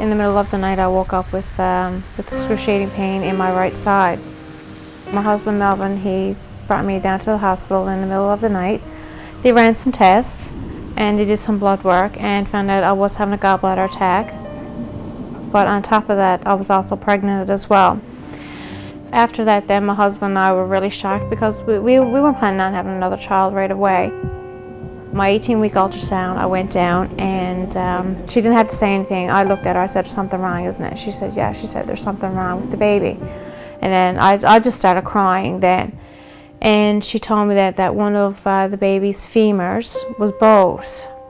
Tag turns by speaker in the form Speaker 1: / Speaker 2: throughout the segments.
Speaker 1: In the middle of the night, I woke up with excruciating pain in my right side. My husband, Melvin, he brought me down to the hospital in the middle of the night. They ran some tests and they did some blood work and found out I was having a gallbladder attack. But on top of that, I was also pregnant as well. After that, then my husband and I were really shocked because we weren't planning on having another child right away. My 18-week ultrasound, I went down and she didn't have to say anything. I looked at her, I said, "There's something wrong, isn't it?" She said, "Yeah." She said, "There's something wrong with the baby." And then I just started crying then. And she told me that one of the baby's femurs was bowed,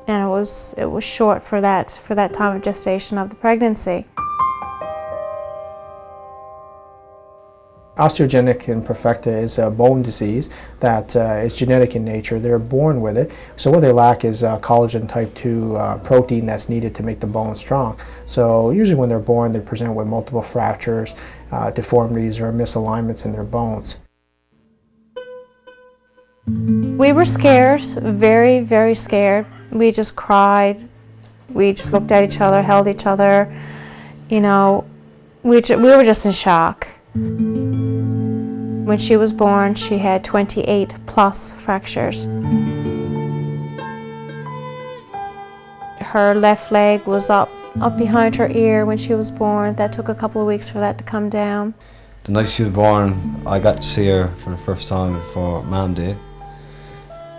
Speaker 1: and it was short for that time of gestation of the pregnancy.
Speaker 2: Osteogenic imperfecta is a bone disease that is genetic in nature. They're born with it. So what they lack is collagen type 2 protein that's needed to make the bone strong. So usually when they're born, they present with multiple fractures, deformities, or misalignments in their bones.
Speaker 1: We were scared, very, very scared. We just cried. We just looked at each other, held each other. You know, we were just in shock. When she was born, she had 28 plus fractures. Her left leg was up behind her ear when she was born. That took a couple of weeks for that to come down.
Speaker 3: The night she was born, I got to see her for the first time before Mum did.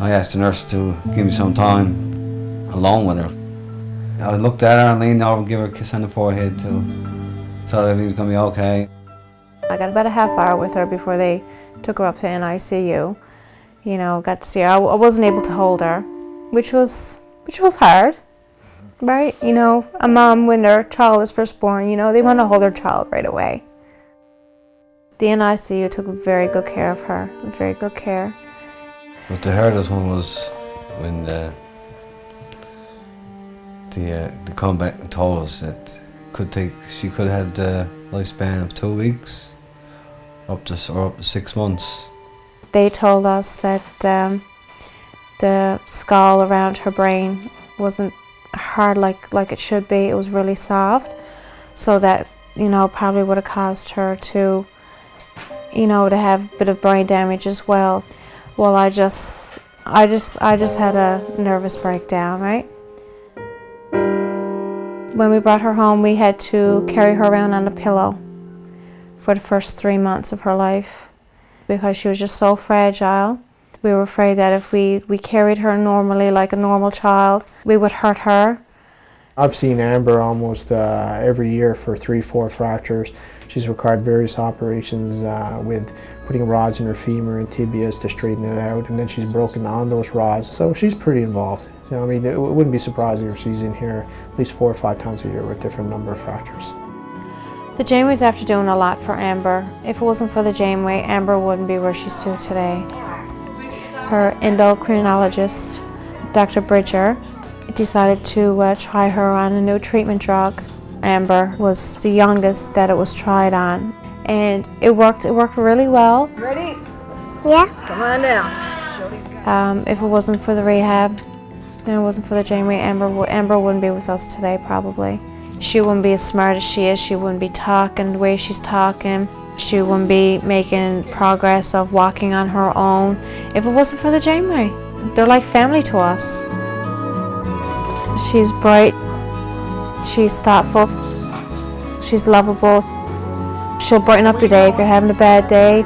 Speaker 3: I asked the nurse to give me some time alone with her. I looked at her and leaned over and gave her a kiss on the forehead to tell her everything was going to be okay.
Speaker 1: I got about a half hour with her before they took her up to NICU. You know, got to see her. I wasn't able to hold her, which was hard, right? You know, a mom, when their child is first born, you know, they want to hold their child right away. The NICU took very good care of her, very good care.
Speaker 3: But the hardest one was when they come back and told us that she could have the lifespan of 2 weeks. Up to 6 months.
Speaker 1: They told us that the skull around her brain wasn't hard like it should be. It was really soft, so that, you know, probably would have caused her to, you know, to have a bit of brain damage as well. Well, I just had a nervous breakdown, right? When we brought her home, we had to carry her around on a pillow for the first 3 months of her life because she was just so fragile. We were afraid that if we carried her normally like a normal child, we would hurt her.
Speaker 2: I've seen Amber almost every year for 3-4 fractures. She's required various operations with putting rods in her femur and tibias to straighten it out, and then she's broken on those rods, so she's pretty involved. You know, I mean, it wouldn't be surprising if she's in here at least 4 or 5 times a year with different number of fractures.
Speaker 1: The Janeways after doing a lot for Amber. If it wasn't for the Janeway, Amber wouldn't be where she's to today. Her endocrinologist, Dr. Bridger, decided to try her on a new treatment drug. Amber was the youngest that it was tried on, and it worked really well.
Speaker 4: Ready?
Speaker 5: Yeah.
Speaker 4: Come on down.
Speaker 1: If it wasn't for the rehab, and it wasn't for the Janeway, Amber wouldn't be with us today probably. She wouldn't be as smart as she is. She wouldn't be talking the way she's talking. She wouldn't be making progress of walking on her own if it wasn't for the Janeway. They're like family to us. She's bright. She's thoughtful. She's lovable. She'll brighten up your day if you're having a bad day.